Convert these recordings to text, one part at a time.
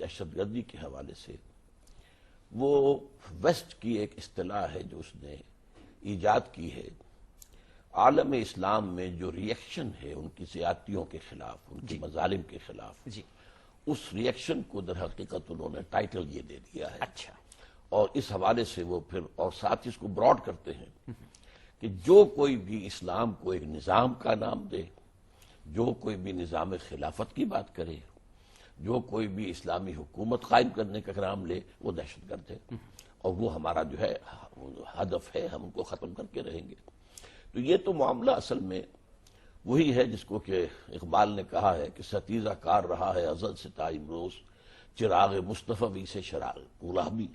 دہشت گردی کے حوالے سے وہ ویسٹ کی ایک اصطلاح ہے جو اس نے ایجاد کی ہے. عالم اسلام میں جو ریئیکشن ہے ان کی زیادتیوں کے خلاف، ان کے مظالم کے خلاف، اس ریئیکشن کو در حقیقت انہوں نے ٹائٹل یہ دے دیا ہے. اچھا. اور اس حوالے سے وہ پھر اور ساتھ اس کو براڈ کرتے ہیں کہ جو کوئی بھی اسلام کو ایک نظام کا نام دے، جو کوئی بھی نظام خلافت کی بات کرے، جو کوئی بھی اسلامی حکومت قائم کرنے کا نام لے، وہ دہشت گرد ہے اور وہ ہمارا جو ہے ہدف ہے، ہم ان کو ختم کر کے رہیں گے. تو یہ تو معاملہ اصل میں وہی ہے جس کو کہ اقبال نے کہا ہے کہ ستیزہ کار رہا ہے ازل سے تا امروز، چراغ مصطفی سے شرار غلامی.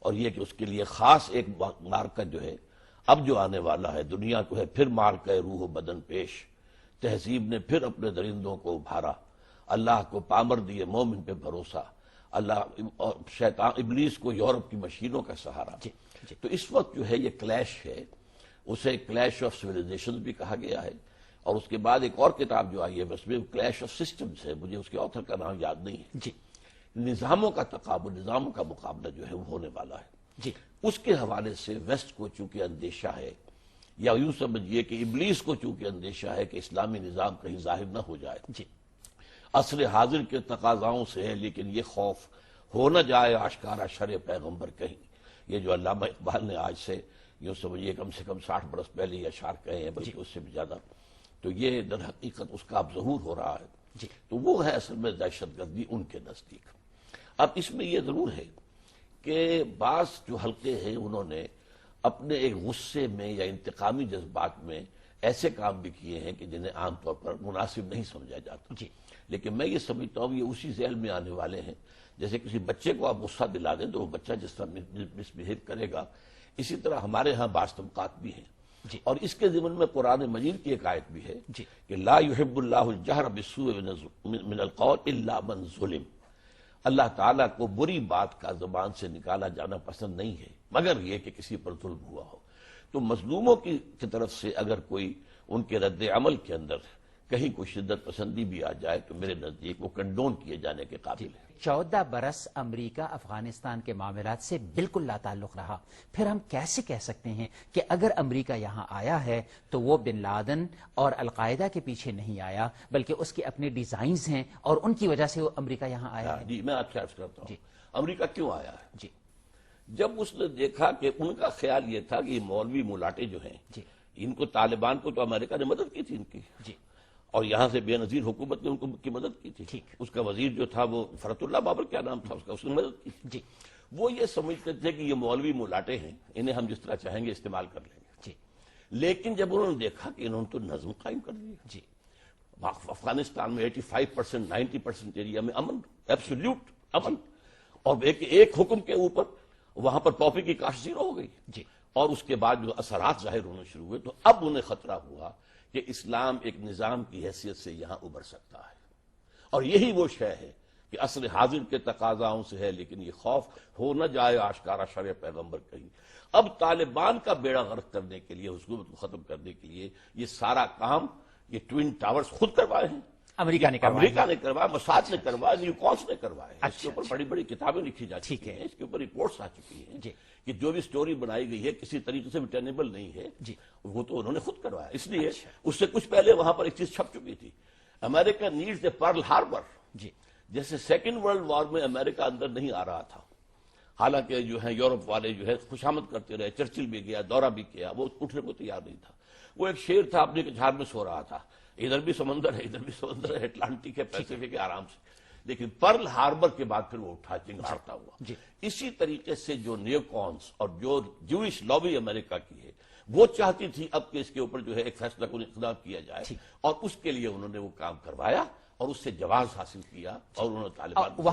اور یہ کہ اس کے لیے خاص ایک مارکہ جو ہے اب جو آنے والا ہے، دنیا کو ہے پھر مارکہ روح و بدن پیش، تہذیب نے پھر اپنے درندوں کو ابھارا، اللہ کو پامر دیے مومن پہ بھروسہ، اللہ اور شیطان ابلیس کو یورپ کی مشینوں کا سہارا. تو اس وقت جو ہے یہ کلیش ہے، اسے کلیش آف سویلائزیشن بھی کہا گیا ہے. اور اس کے بعد ایک اور کتاب جو آئی ہے بس میں کلیش آف سسٹمز ہے، مجھے اس کے آتھر کا نام یاد نہیں ہے. نظاموں کا تقابل، نظاموں کا مقابلہ جو ہے وہ ہونے والا ہے. اس کے حوالے سے ویسٹ کو چونکہ اندیشہ ہے، یا یوں سمجھیے کہ ابلیس کو چونکہ اندیشہ ہے کہ اسلامی نظام کہیں ظاہر نہ ہو جائے، عصر حاضر کے تقاضاؤں سے ہے لیکن یہ خوف ہو نہ جائے آشکارا شرع پیغمبر کہیں. یہ جو علامہ اقبال نے آج سے یوں سمجھیے کم سے کم 60 برس پہلے یہ اشعار کہے ہیں، بلکہ اس سے بھی زیادہ، تو یہ در حقیقت اس کا اب ظہور ہو رہا ہے. تو وہ ہے اصل میں دہشت گردی ان کے نزدیک. اب اس میں یہ ضرور ہے کہ بعض جو حلقے ہیں انہوں نے اپنے ایک غصے میں یا انتقامی جذبات میں ایسے کام بھی کیے ہیں کہ جنہیں عام طور پر مناسب نہیں سمجھا جاتا. لیکن میں یہ سمجھتا ہوں یہ اسی ذیل میں آنے والے ہیں. جیسے کسی بچے کو آپ غصہ دلا دیں تو وہ بچہ جس طرح مس بہیو کرے گا، اسی طرح ہمارے ہاں بعض طبقات بھی ہیں. اور اس کے ضمن میں قرآن مجید کی ایک آیت بھی ہے کہ لا يحب اللہ الجہر بالسوء من القول الا من ظلم. اللہ تعالیٰ کو بری بات کا زبان سے نکالا جانا پسند نہیں ہے مگر یہ کہ کسی پر ظلم ہوا ہو. تو مظلوموں کی طرف سے اگر کوئی ان کے رد عمل کے اندر کہیں کوئی شدت پسندی بھی آ جائے تو میرے نزدیک وہ کنڈون کیے جانے کے قابل ہے. 14 برس امریکہ افغانستان کے معاملات سے بالکل لا تعلق رہا. پھر ہم کیسے کہہ سکتے ہیں کہ اگر امریکہ یہاں آیا ہے تو وہ بن لادن اور القاعدہ کے پیچھے نہیں آیا بلکہ اس کے اپنے ڈیزائنز ہیں اور ان کی وجہ سے وہ امریکہ یہاں آیا ہے؟ جی میں آپ سے عرض کرتا ہوں امریکہ کیوں آیا ہے. جب اس نے دیکھا کہ ان کا خیال یہ تھا کہ یہ مولوی ملاٹے جو ہیں ان کو طالبان کو تو امریکہ نے مدد کی تھی ان کی، اور یہاں سے بے نظیر حکومت نے ان کو کی مدد کی تھی. اس کا وزیر جو تھا وہ فرت اللہ بابر کیا نام تھا اس نے مدد کی تھی. وہ یہ سمجھتے تھے کہ یہ مولوی ملاٹے ہیں، انہیں ہم جس طرح چاہیں گے استعمال کر لیں گے. لیکن جب انہوں نے دیکھا کہ انہوں نے تو نظم قائم کر دی، افغانستان میں 85% 90% ایریا میں امن، ایبسولوٹ امن، اور ایک حکم کے اوپر وہاں پر پاپی کی کاشت زیرو ہو گئی. اور اس کے بعد جو اثرات ظاہر ہونے شروع ہوئے تو اب انہیں خطرہ ہوا کہ اسلام ایک نظام کی حیثیت سے یہاں ابھر سکتا ہے. اور یہی وہ شے ہے کہ عصر حاضر کے تقاضاؤں سے ہے لیکن یہ خوف ہو نہ جائے آشکارا شرع پیغمبر کہیں. اب طالبان کا بیڑا غرق کرنے کے لیے، حکومت کو ختم کرنے کے لیے یہ سارا کام یہ ٹوین ٹاورز خود کروائے ہیں، امریکہ نے کروایا، موساد نے کروایا، نیو کونس نے کروایا. اس کے اوپر بڑی بڑی کتابیں لکھی جا چکی ہیں، اس کے اوپر رپورٹس آ چکی ہیں کہ جو بھی سٹوری بنائی گئی ہے کسی طریقے سے ٹینیبل نہیں ہے، وہ تو انہوں نے خود کروایا. اس لیے اس سے کچھ پہلے وہاں پر ایک چیز چھپ چکی تھی، امریکہ نیڈز اے پرل ہاربر. جیسے سیکنڈ ورلڈ وار میں امریکہ اندر نہیں آ رہا تھا، حالانکہ جو ہے یورپ والے جو ہے خوشامد کرتے رہے، چرچل بھی گیا، دورہ بھی کیا، وہ اٹھنے کو تیار نہیں تھا. وہ ایک شیر تھا اپنے جھاڑ میں سو رہا تھا، ادھر بھی سمندر ہے ادھر بھی سمندر ہے، اٹلانٹک ہے پیسیفک ہے، آرام سے. لیکن پرل ہاربر کے بعد پھر وہ اٹھا چنگھاڑتا ہوا. اسی طریقے سے جو نیو کونس اور جو جوئش لابی امریکہ کی ہے وہ چاہتی تھی اب کہ اس کے اوپر جو ہے ایک فیصلہ کن اقدام کیا جائے، اور اس کے لیے انہوں نے وہ کام کروایا اور اس سے جواز حاصل کیا اور انہوں نے طالبان